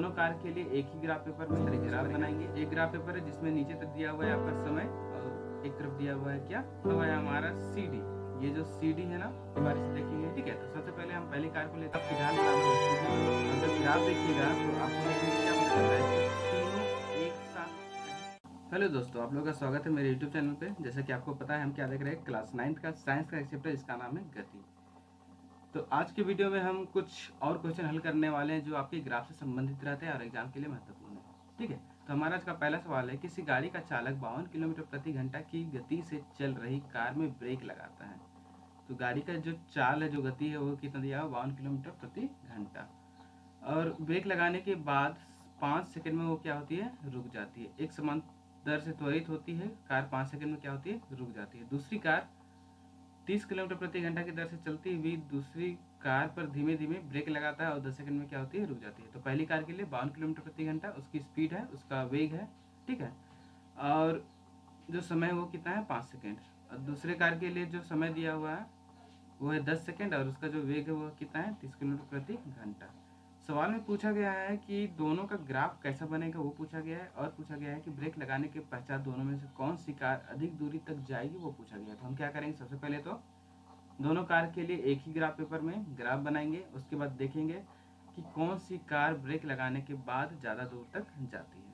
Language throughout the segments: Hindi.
दोनों कार के लिए एक ही ग्राफ पेपर में ग्राफ बनाएंगे। एक ग्राफ पेपर है जिसमें नीचे तक दिया हुआ है आपका समय और एक तरफ दिया हुआ है क्या हुआ है हमारा CD। ये जो CD है ना इस बार से देखेंगे, ठीक है। तो सबसे पहले हम पहली कार को लेते हैं। फिलहाल अगर ग्राफ देखिएगा तो आपको क्या पता चलता है कि तीनों एक साथ। हेलो दोस्तों, आप लोगों का स्वागत है मेरे YouTube चैनल पे। जैसा कि आपको पता है हम क्या देख रहे हैं, क्लास 9th का साइंस का एक चैप्टर जिसका नाम है गति। तो आज के वीडियो में हम कुछ और क्वेश्चन हल करने वाले हैं जो आपके ग्राफ से संबंधित रहते हैं और एग्जाम के लिए महत्वपूर्ण है, ठीक है। तो हमारा आज का पहला सवाल है, किसी गाड़ी का चालक 52 किलोमीटर प्रति घंटा की गति से चल रही कार में ब्रेक लगाता है। तो गाड़ी का जो चाल है, जो गति है, वो कितना दिया है, 52 किलोमीटर प्रति घंटा। और ब्रेक लगाने के बाद 5 सेकंड में वो क्या होती है, रुक जाती है। एक समान दर से त्वरित होती है कार, 5 सेकंड में क्या होती है, रुक जाती है। दूसरी कार 30 किलोमीटर प्रति घंटा की दर से चलती हुई दूसरी कार पर धीमे धीमे ब्रेक लगाता है और 10 सेकंड में क्या होती है, रुक जाती है। तो पहली कार के लिए 52 किलोमीटर प्रति घंटा उसकी स्पीड है, उसका वेग है, ठीक है। और जो समय है वो कितना है, 5 सेकंड। और दूसरे कार के लिए जो समय दिया हुआ है वो है 10 सेकंड और उसका जो वेग है वो कितना है, 30 किलोमीटर प्रति घंटा। सवाल में पूछा गया है कि दोनों का ग्राफ कैसा बनेगा, वो पूछा गया है। और पूछा गया है कि ब्रेक लगाने के पश्चात दोनों में से कौन सी कार अधिक दूरी तक जाएगी, वो पूछा गया है। तो हम क्या करेंगे, सबसे पहले तो दोनों कार के लिए एक ही ग्राफ पेपर में ग्राफ बनाएंगे। उसके बाद देखेंगे कि कौन सी कार ब्रेक लगाने के बाद ज़्यादा दूर तक जाती है,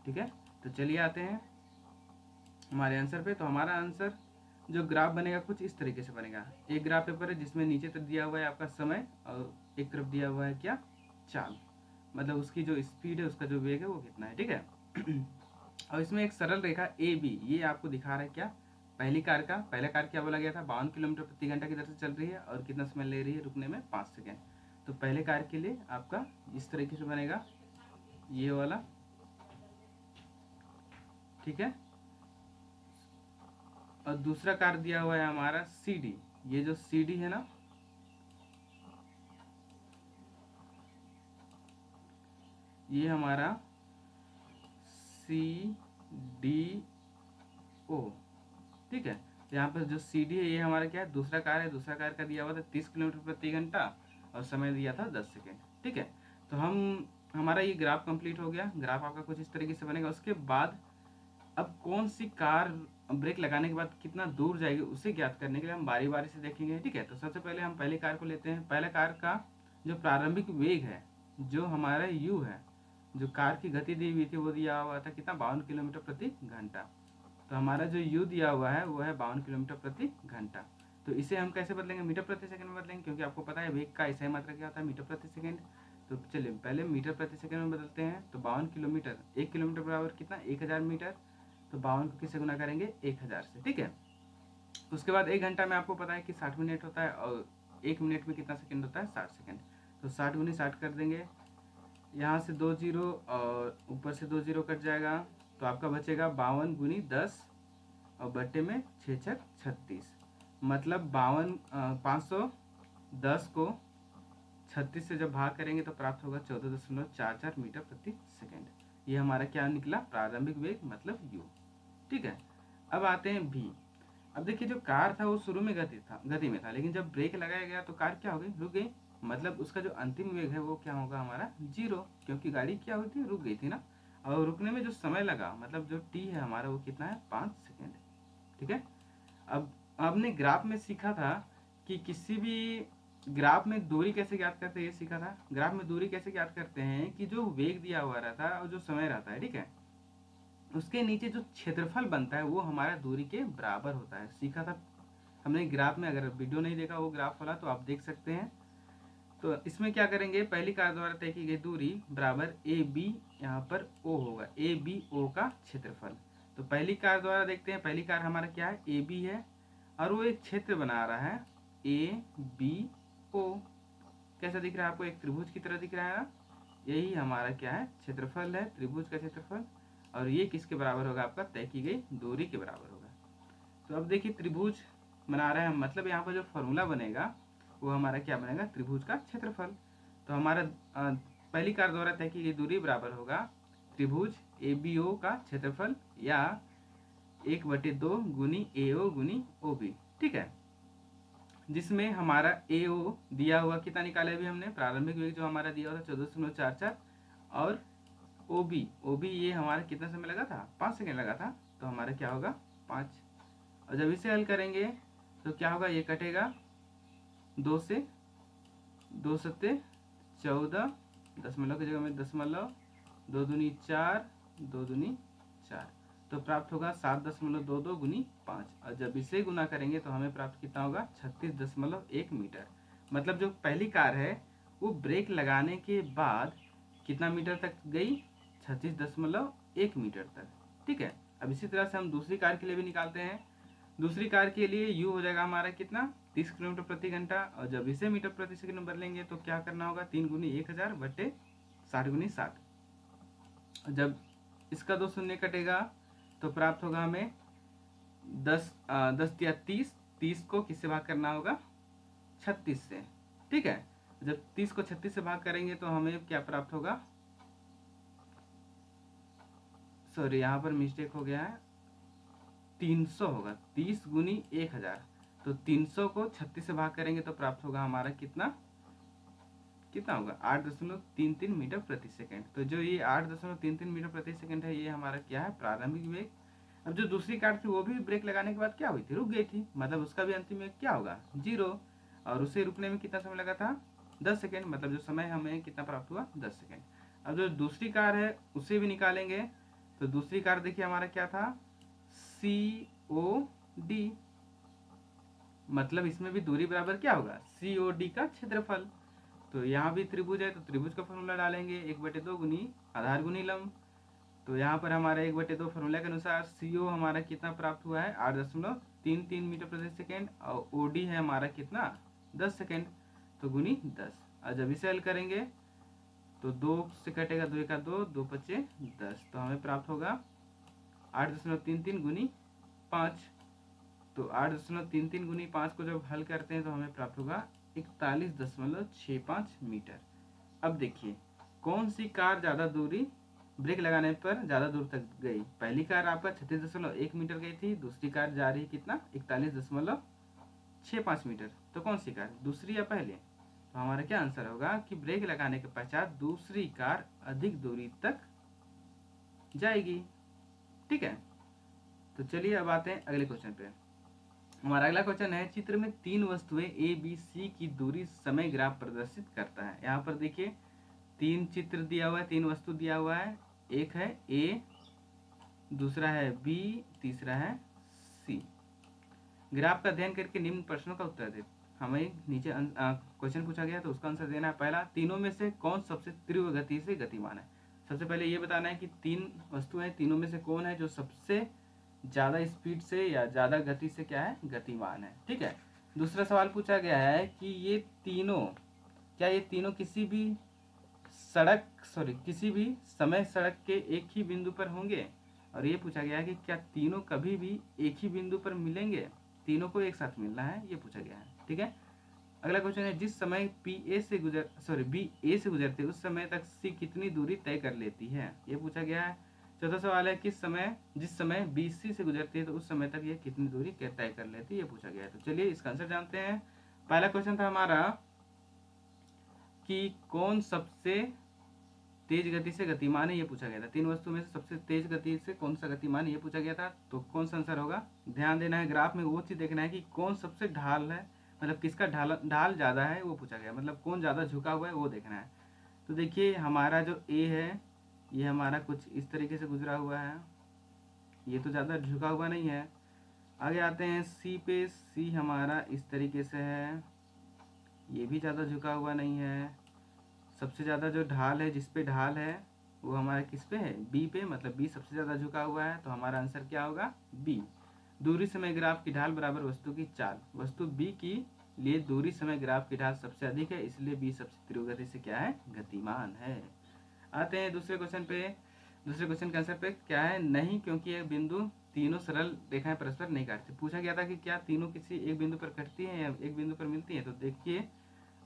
ठीक है। तो चलिए आते हैं हमारे आंसर पे। तो हमारा आंसर जो ग्राफ बनेगा कुछ इस तरीके से बनेगा। एक ग्राफ पेपर है जिसमें नीचे तक दिया हुआ है आपका समय और एक तरफ दिया हुआ है क्या, चाल, मतलब उसकी जो स्पीड है, उसका जो वेग है वो कितना है, ठीक है। और इसमें एक सरल रेखा AB ये आपको दिखा रहा है क्या, पहली कार का, पहला कार क्या बोला गया था, 52 किलोमीटर प्रति घंटा की दर से चल रही है और कितना समय ले रही है रुकने में, 5 सेकेंड। तो पहले कार के लिए आपका इस तरीके से बनेगा ये वाला, ठीक है। और दूसरा कार दिया हुआ है हमारा CD। ये जो CD है ना, ये हमारा CDO, ठीक है। तो यहाँ पर जो CD है ये हमारा क्या है, दूसरा कार है। दूसरा कार का दिया हुआ था 30 किलोमीटर प्रति घंटा और समय दिया था 10 सेकेंड, ठीक है। तो हमारा ये ग्राफ कंप्लीट हो गया। ग्राफ आपका कुछ इस तरीके से बनेगा। उसके बाद अब कौन सी कार ब्रेक लगाने के बाद कितना दूर जाएगी उसे ज्ञात करने के लिए हम बारी बारी से देखेंगे, ठीक है। तो सबसे पहले हम पहली कार को लेते हैं। पहला कार का जो प्रारंभिक वेग है, जो हमारा U है, जो कार की गति दी हुई थी वो दिया हुआ था कितना, 52 किलोमीटर प्रति घंटा। तो हमारा जो U दिया हुआ है वो है 52 किलोमीटर प्रति घंटा। तो इसे हम कैसे बदलेंगे, मीटर प्रति सेकंड में बदलेंगे, क्योंकि आपको पता है वेग का ऐसा ही मात्रा क्या होता है, मीटर प्रति सेकंड। तो चलिए पहले मीटर प्रति सेकंड में बदलते हैं। तो 52 किलोमीटर, 1 किलोमीटर बराबर कितना, 1000 मीटर। तो 52 को किससे गुना करेंगे, 1000 से, ठीक है। उसके बाद 1 घंटा में आपको पता है कि 60 मिनट होता है और 1 मिनट में कितना सेकंड होता है, 60 सेकंड। तो 60 गुनी 60 कर देंगे, यहाँ से 2 जीरो और ऊपर से 2 जीरो कट जाएगा। तो आपका बचेगा 52 गुनी 10 और बट्टे में 6 छक 36, मतलब 510 को 36 से जब भाग करेंगे तो प्राप्त होगा 14.44 मीटर प्रति सेकंड। ये हमारा क्या निकला, प्रारंभिक वेग मतलब U, ठीक है। अब आते हैं B। अब देखिए जो कार था वो शुरू में गति में था, लेकिन जब ब्रेक लगाया गया तो कार क्या हो गई, रुक गई। मतलब उसका जो अंतिम वेग है वो क्या होगा हमारा, 0, क्योंकि गाड़ी क्या हुई थी, रुक गई थी ना। और रुकने में जो समय लगा, मतलब जो T है हमारा वो कितना है, 5 सेकेंड, ठीक है। अब आपने ग्राफ में सीखा था कि किसी भी ग्राफ में दूरी कैसे ज्ञात करते हैं, ये सीखा था। ग्राफ में दूरी कैसे ज्ञात करते हैं कि जो वेग दिया हुआ रहता है और जो समय रहता है, ठीक है, उसके नीचे जो क्षेत्रफल बनता है वो हमारा दूरी के बराबर होता है। सीखा था हमने ग्राफ में। अगर वीडियो नहीं देखा वो ग्राफ वाला तो आप देख सकते हैं। तो इसमें क्या करेंगे, पहली कार द्वारा तय की गई दूरी बराबर AB, यहाँ पर O होगा, ABO का क्षेत्रफल। तो पहली कार द्वारा देखते हैं, पहली कार हमारा क्या है, AB है और वो एक क्षेत्र बना रहा है ABO। कैसा दिख रहा है आपको, एक त्रिभुज की तरह दिख रहा है ना। यही हमारा क्या है, क्षेत्रफल है, त्रिभुज का क्षेत्रफल। और ये किसके बराबर होगा, आपका तय की गई दूरी के बराबर होगा। तो अब देखिए त्रिभुज बना रहे हैं, मतलब यहाँ पर जो फॉर्मूला बनेगा वो हमारा क्या बनेगा, त्रिभुज का क्षेत्रफल। तो हमारा पहली कार द्वारा तय की गई दूरी बराबर होगा त्रिभुज ABO का क्षेत्रफल या 1/2 गुनी AO गुनी OB, ठीक है। जिसमें हमारा AO दिया हुआ कितना निकाला अभी हमने, प्रारंभिक वेग जो हमारा दिया हुआ था 14.44 और ओ बी ये हमारा कितना समय लगा था, 5 सेकेंड लगा था, तो हमारा क्या होगा 5। और जब इसे हल करेंगे तो क्या होगा, ये कटेगा 2 से, 2 सत्ते 14, दशमलव की जगह में दशमलव, 2 दूनी 4, 2 दूनी 4, तो प्राप्त होगा 7.22 गुनी 5। और जब इसे गुना करेंगे तो हमें प्राप्त कितना होगा 36.1 मीटर। मतलब जो पहली कार है वो ब्रेक लगाने के बाद कितना मीटर तक गई, 36.1 मीटर तक। ठीक है, अब इसी तरह से हम दूसरी कार के लिए भी निकालते हैं। दूसरी कार के लिए यू हो जाएगा हमारा कितना, 30 किलोमीटर प्रति घंटा। और जब इसे मीटर प्रति सेकंड में बदलेंगे तो क्या करना होगा, 3 गुनी 1000 बटे 60 गुनी 60। जब इसका 2 शून्य कटेगा तो प्राप्त होगा हमें 10 या 30 को किससे भाग करना होगा, 36 से। ठीक है, जब 30 को 36 से भाग करेंगे तो हमें क्या प्राप्त होगा, सॉरी यहाँ पर मिस्टेक हो गया है, 300 होगा, 30 गुनी 1000। तो 300 को 36 से भाग करेंगे तो प्राप्त होगा हमारा कितना होगा, 8.33 मीटर प्रति सेकंड। तो जो ये 8.33 मीटर प्रति सेकंड है, ये हमारा क्या है, प्रारंभिक वेग। अब जो दूसरी कार थी वो भी ब्रेक लगाने के बाद क्या हुई थी, रुक गई थी, मतलब उसका भी अंतिम वेग क्या होगा, 0। और उसे रुकने में कितना समय लगा था, 10 सेकेंड। मतलब जो समय हमें कितना प्राप्त हुआ, 10 सेकेंड। अब जो दूसरी कार है उसे भी निकालेंगे तो दूसरी कार देखिए हमारा क्या था, COD। मतलब इसमें भी दूरी बराबर क्या होगा, COD का क्षेत्रफल। तो यहाँ भी त्रिभुज है तो त्रिभुज का फॉर्मूला डालेंगे, 1/2 गुनी आधार गुनी लंब। तो यहाँ पर हमारा 1/2 फॉर्मूला के अनुसार CO हमारा कितना प्राप्त हुआ है, 8.33 मीटर प्रति सेकेंड। और OD है हमारा कितना, 10 सेकेंड, तो गुनी 10। और जब इसे हल करेंगे तो 2 से कटेगा, 2 का 2, 2 पचे 10, तो हमें प्राप्त होगा 8.33 गुनी 5। तो 8.33 गुनी 5 को जब हल करते हैं तो हमें प्राप्त होगा 41.65 मीटर। अब देखिए कौन सी कार ज़्यादा दूरी ब्रेक लगाने पर ज़्यादा दूर तक गई। पहली कार आपका 36.1 मीटर गई थी, दूसरी कार जा रही कितना, 41.65 मीटर। तो कौन सी कार, दूसरी या पहले। तो हमारा क्या आंसर होगा कि ब्रेक लगाने के पश्चात दूसरी कार अधिक दूरी तक जाएगी। ठीक है, तो चलिए अब आते हैं अगले क्वेश्चन पे। हमारा अगला क्वेश्चन है, चित्र में 3 वस्तुएं ABC की दूरी समय ग्राफ प्रदर्शित करता है। यहाँ पर देखिए 3 चित्र दिया हुआ है, 3 वस्तु दिया हुआ है, एक है A, दूसरा है B, तीसरा है C। ग्राफ का अध्ययन करके निम्न प्रश्नों का उत्तर दे। हमें नीचे क्वेश्चन पूछा गया तो उसका आंसर देना है। पहला, तीनों में से कौन सबसे तीव्र गति से गतिमान है। सबसे पहले ये बताना है कि 3 वस्तुएं, तीनों में से कौन है जो सबसे ज़्यादा स्पीड से या ज़्यादा गति से क्या है, गतिमान है। ठीक है, दूसरा सवाल पूछा गया है कि ये तीनों किसी भी समय सड़क के एक ही बिंदु पर होंगे। और ये पूछा गया है कि क्या तीनों कभी भी एक ही बिंदु पर मिलेंगे, तीनों को एक साथ मिलना है, ये पूछा गया है। ठीक है, अगला क्वेश्चन है, जिस समय बी ए से गुजरते उस समय तक सी कितनी दूरी तय कर लेती है, ये पूछा गया है। चौथा सवाल है, जिस समय बी सी से गुजरती है तो उस समय तक ये कितनी दूरी तय कर लेती है, ये पूछा गया है। तो चलिए इसका आंसर जानते हैं। पहला क्वेश्चन था हमारा कि कौन सबसे तेज गति से गतिमान है, ये पूछा गया था। 3 वस्तु में से सबसे तेज गति से कौन सा गतिमान है, ये पूछा गया था। तो कौन सा आंसर होगा, ध्यान देना है ग्राफ में, वो चीज देखना है कि कौन सबसे ढाल है, मतलब किसका ढाल ज्यादा है, वो पूछा गया, मतलब कौन ज्यादा झुका हुआ है वो देखना है। तो देखिए हमारा जो A है ये हमारा कुछ इस तरीके से गुजरा हुआ है, ये तो ज्यादा झुका हुआ नहीं है। आगे आते हैं C पे, C हमारा इस तरीके से है, ये भी ज्यादा झुका हुआ नहीं है। सबसे ज़्यादा जो ढाल है, जिस पे ढाल है वो हमारा किस पे है, B पे, मतलब B सबसे ज़्यादा झुका हुआ है। तो हमारा आंसर क्या होगा, B। दूरी समय ग्राफ की ढाल बराबर वस्तु की चाल। वस्तु B की लिए दूरी समय ग्राफ की ढाल सबसे अधिक है, इसलिए B सबसे तीव्र गति से क्या है, गतिमान है। आते हैं दूसरे क्वेश्चन पे। दूसरे क्वेश्चन के आंसर पे क्या है, नहीं, क्योंकि यह बिंदु तीनों सरल रेखाएं परस्पर नहीं काटती। पूछा गया था कि क्या तीनों किसी एक बिंदु पर कटती हैं या एक बिंदु पर मिलती हैं। तो देखिए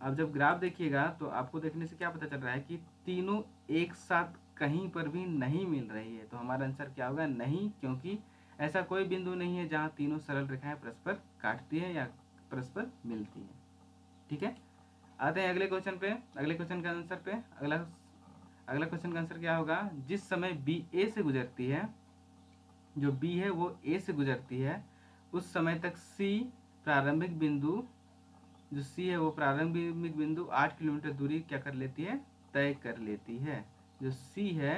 अब जब ग्राफ देखिएगा तो आपको देखने से क्या पता चल रहा है कि तीनों एक साथ कहीं पर भी नहीं मिल रही है। तो हमारा आंसर क्या होगा, नहीं, क्योंकि ऐसा कोई बिंदु नहीं है जहाँ तीनों सरल रेखाएं परस्पर काटती है या परस्पर मिलती है। ठीक है, आते हैं अगले क्वेश्चन पे। अगले क्वेश्चन के आंसर पे अगला क्वेश्चन का आंसर क्या होगा, जिस समय बी ए से गुजरती है, जो बी है वो ए से गुजरती है, उस समय तक सी प्रारंभिक बिंदु, जो सी है वो प्रारंभिक बिंदु 8 किलोमीटर दूरी क्या कर लेती है, तय कर लेती है। जो सी है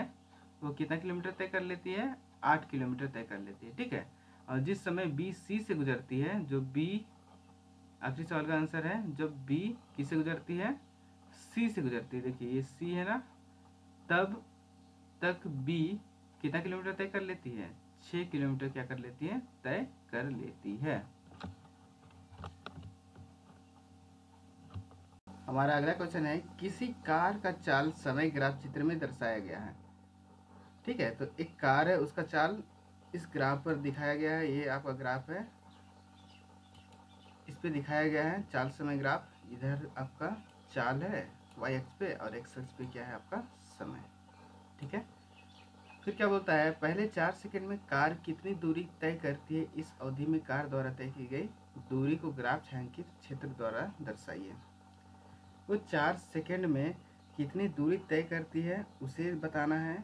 वो कितना किलोमीटर तय कर लेती है, 8 किलोमीटर तय कर लेती है, ठीक है। और जिस समय बी सी से गुजरती है, जो बी, आखिरी सवाल का आंसर है, जब बी किससे गुजरती है, सी से गुजरती है, देखिए ये सी है ना, तब तक बी कितना किलोमीटर तय कर लेती है, 6 किलोमीटर क्या कर लेती है, तय कर लेती है। हमारा अगला क्वेश्चन है, किसी कार का चाल समय ग्राफ चित्र में दर्शाया गया है, ठीक है। तो एक कार है, उसका चाल इस ग्राफ पर दिखाया गया है, ये आपका ग्राफ है, इस पे दिखाया गया है चाल समय ग्राफ। इधर आपका चाल है वाई एक्स पे और एक्स एक्स पे क्या है आपका समय, ठीक है। फिर क्या बोलता है, पहले 4 सेकंड में कार कितनी दूरी तय करती है, इस अवधि में कार द्वारा तय की गई दूरी को ग्राफ छायांकित क्षेत्र द्वारा दर्शाइए। वो 4 सेकंड में कितनी दूरी तय करती है उसे बताना है,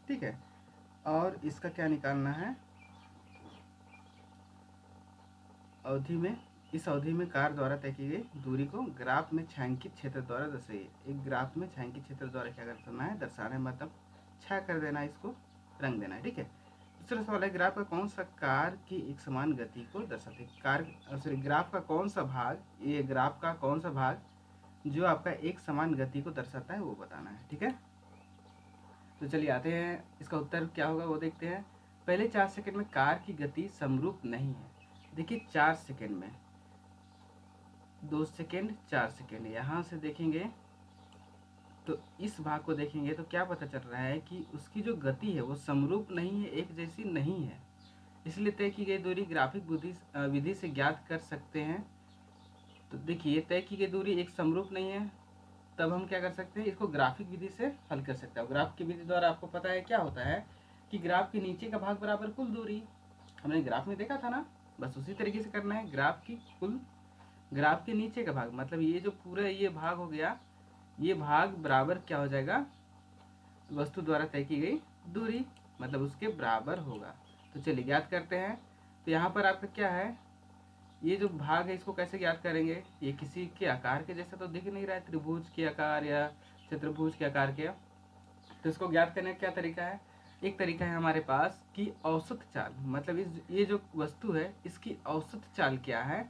ठीक है। और इसका क्या निकालना है, अवधि में, इस अवधि में कार द्वारा तय की गई दूरी को ग्राफ में छायांकित क्षेत्र द्वारा दर्शाइए। एक ग्राफ में छायांकित क्षेत्र द्वारा क्या करना है, दर्शाना है, मतलब छा कर देना है, इसको रंग देना है, ठीक है। दूसरा सवाल है, ग्राफ का कौन सा कार की एक समान गति को दर्शाते हैं, कार सॉरी ग्राफ का कौन सा भाग, ये ग्राफ का कौन सा भाग जो आपका एक समान गति को दर्शाता है वो बताना है, ठीक है। तो चलिए आते हैं, इसका उत्तर क्या होगा वो देखते हैं। पहले 4 सेकंड में कार की गति समरूप नहीं है, देखिए 4 सेकंड में, 2 सेकंड 4 सेकंड, यहाँ से देखेंगे तो इस भाग को देखेंगे तो क्या पता चल रहा है कि उसकी जो गति है वो समरूप नहीं है, एक जैसी नहीं है, इसलिए तय की गई दूरी ग्राफिक विधि से ज्ञात कर सकते हैं। तो देखिए तय की गई दूरी एक समरूप नहीं है, तब हम क्या कर सकते हैं, इसको ग्राफिक विधि से हल कर सकते हैं। ग्राफ की विधि द्वारा आपको पता है क्या होता है कि ग्राफ के नीचे का भाग बराबर कुल दूरी, हमने ग्राफ में देखा था ना, बस उसी तरीके से करना है। ग्राफ की कुल, ग्राफ के नीचे का भाग मतलब ये जो पूरा ये भाग हो गया, ये भाग बराबर क्या हो जाएगा, वस्तु द्वारा तय की गई दूरी, मतलब उसके बराबर होगा। तो चलिए ज्ञात करते हैं। तो यहाँ पर आपका क्या है, ये जो भाग है इसको कैसे ज्ञात करेंगे, ये किसी के आकार के जैसा तो दिख नहीं रहा है, त्रिभुज के आकार या चतुर्भुज के आकार के। तो इसको ज्ञात करने का क्या तरीका है, एक तरीका है हमारे पास कि औसत चाल, मतलब ये जो वस्तु है इसकी औसत चाल क्या है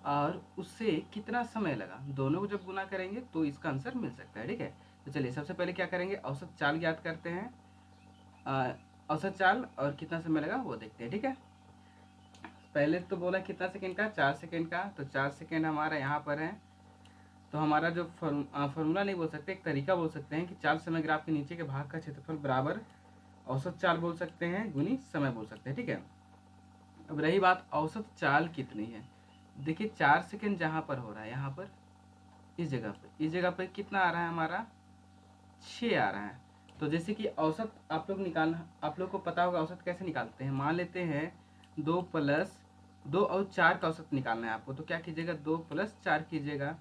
और उससे कितना समय लगा, दोनों को जब गुना करेंगे तो इसका आंसर मिल सकता है, ठीक है। तो चलिए सबसे पहले क्या करेंगे, औसत चाल ज्ञात करते हैं, औसत चाल और कितना समय लगा वो देखते हैं, ठीक है। पहले तो बोला कितना सेकंड का, 4 सेकंड का, तो 4 सेकंड हमारा यहाँ पर है। तो हमारा जो फॉर्मूला नहीं बोल सकते, एक तरीका बोल सकते हैं कि चाल समय ग्राफ के नीचे के भाग का क्षेत्रफल बराबर औसत चाल बोल सकते हैं गुनी समय बोल सकते हैं, ठीक है। अब रही बात औसत चाल कितनी है, देखिए 4 सेकंड जहाँ पर हो रहा है, यहाँ पर इस जगह पे कितना आ रहा है हमारा, 6 आ रहा है। तो जैसे कि औसत आप लोग निकालना, आप लोग को पता होगा औसत कैसे निकालते हैं, मान लेते हैं 2 प्लस 2 और 4 का औसत निकालना है आपको, तो क्या कीजिएगा 2 प्लस 4 कीजिएगा,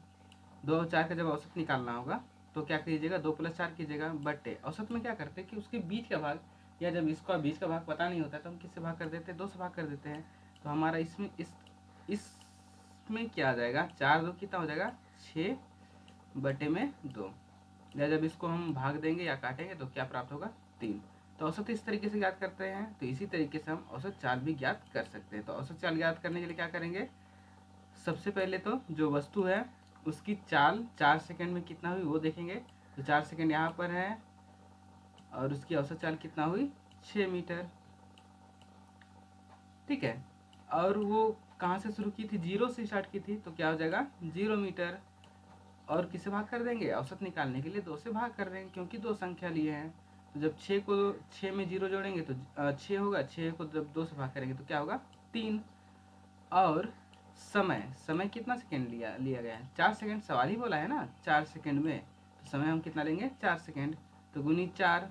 2 और 4 का जब औसत निकालना होगा तो क्या कीजिएगा 2 प्लस 4 कीजिएगा, बटे औसत में क्या करते हैं कि उसके बीच का भाग, या जब इसका बीच का भाग पता नहीं होता तो हम किससे भाग कर देते हैं, 2 से भाग कर देते हैं। तो हमारा इसमें क्या आ जाएगा, 4 2 कितना हो जाएगा, 6 बटे में 2, या जब इसको हम भाग देंगे या काटेंगे तो क्या प्राप्त होगा, 3। तो औसत इस तरीके से ज्ञात करते हैं, तो इसी तरीके से हम औसत चाल भी ज्ञात कर सकते हैं। तो औसत चाल ज्ञात करने के लिए क्या करेंगे, सबसे पहले तो जो वस्तु है उसकी चाल 4 सेकंड में कितना हुई वो देखेंगे। तो 4 सेकंड यहाँ पर है और उसकी औसत चाल कितना हुई, 6 मीटर, ठीक है। और वो कहाँ से शुरू की थी, 0 से स्टार्ट की थी, तो क्या हो जाएगा 0 मीटर। और किसे भाग कर देंगे, औसत निकालने के लिए 2 से भाग कर देंगे, क्योंकि 2 संख्या लिए हैं। तो जब 6 में 0 जोड़ेंगे तो 6 होगा, 6 को जब 2 से भाग करेंगे तो क्या होगा, 3। और समय कितना सेकंड लिया गया है, 4 सेकंड, सवाल ही बोला है ना 4 सेकंड में, तो समय हम कितना लेंगे, 4 सेकंड, तो गुनी 4,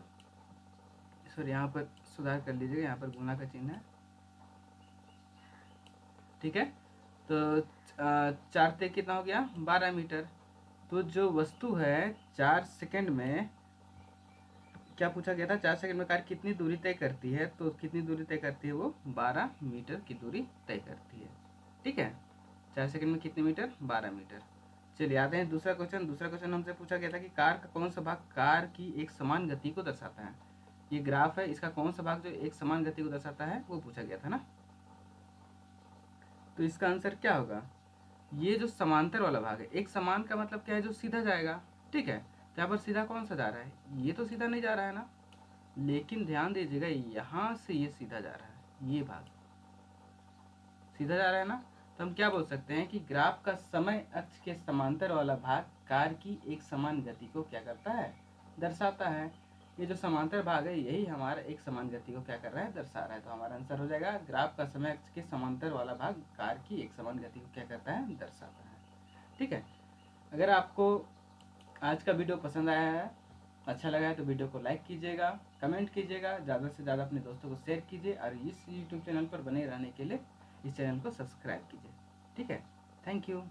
सॉरी यहाँ पर सुधार कर लीजिएगा, यहाँ पर गुना का चिन्ह है, ठीक है। तो 4 ते कितना हो गया, 12 मीटर। तो जो वस्तु है 4 सेकंड में क्या पूछा गया था, 4 सेकंड में कार कितनी दूरी तय करती है, तो कितनी दूरी तय करती है, वो 12 मीटर की दूरी तय करती है। ठीक है, 4 सेकंड में कितने मीटर, 12 मीटर। चलिए आते हैं दूसरा क्वेश्चन। दूसरा क्वेश्चन हमसे पूछा गया था कि कार का कौन सा भाग कार की एक समान गति को दर्शाता है। ये ग्राफ है, इसका कौन सा भाग जो एक समान गति को दर्शाता है, वो पूछा गया था ना। तो इसका आंसर क्या होगा, ये जो समांतर वाला भाग है, एक समान का मतलब क्या है, जो सीधा जाएगा। ठीक है, तो यहाँ पर सीधा कौन सा जा रहा है, ये तो सीधा नहीं जा रहा है ना, लेकिन ध्यान दीजिएगा यहाँ से ये सीधा जा रहा है, ये भाग सीधा जा रहा है ना। तो हम क्या बोल सकते हैं कि ग्राफ का समय अक्ष के समांतर वाला भाग कार की एक समान गति को क्या करता है, दर्शाता है। ये जो समांतर भाग है यही हमारा एक समान गति को क्या कर रहा है, दर्शा रहा है। तो हमारा आंसर हो जाएगा ग्राफ का समय अक्ष के समांतर वाला भाग कार की एक समान गति को क्या करता है, दर्शाता है। ठीक है, अगर आपको आज का वीडियो पसंद आया है, अच्छा लगा है, तो वीडियो को लाइक कीजिएगा, कमेंट कीजिएगा, ज़्यादा से ज़्यादा अपने दोस्तों को शेयर कीजिए और इस यूट्यूब चैनल पर बने रहने के लिए इस चैनल को सब्सक्राइब कीजिए। ठीक है, थैंक यू।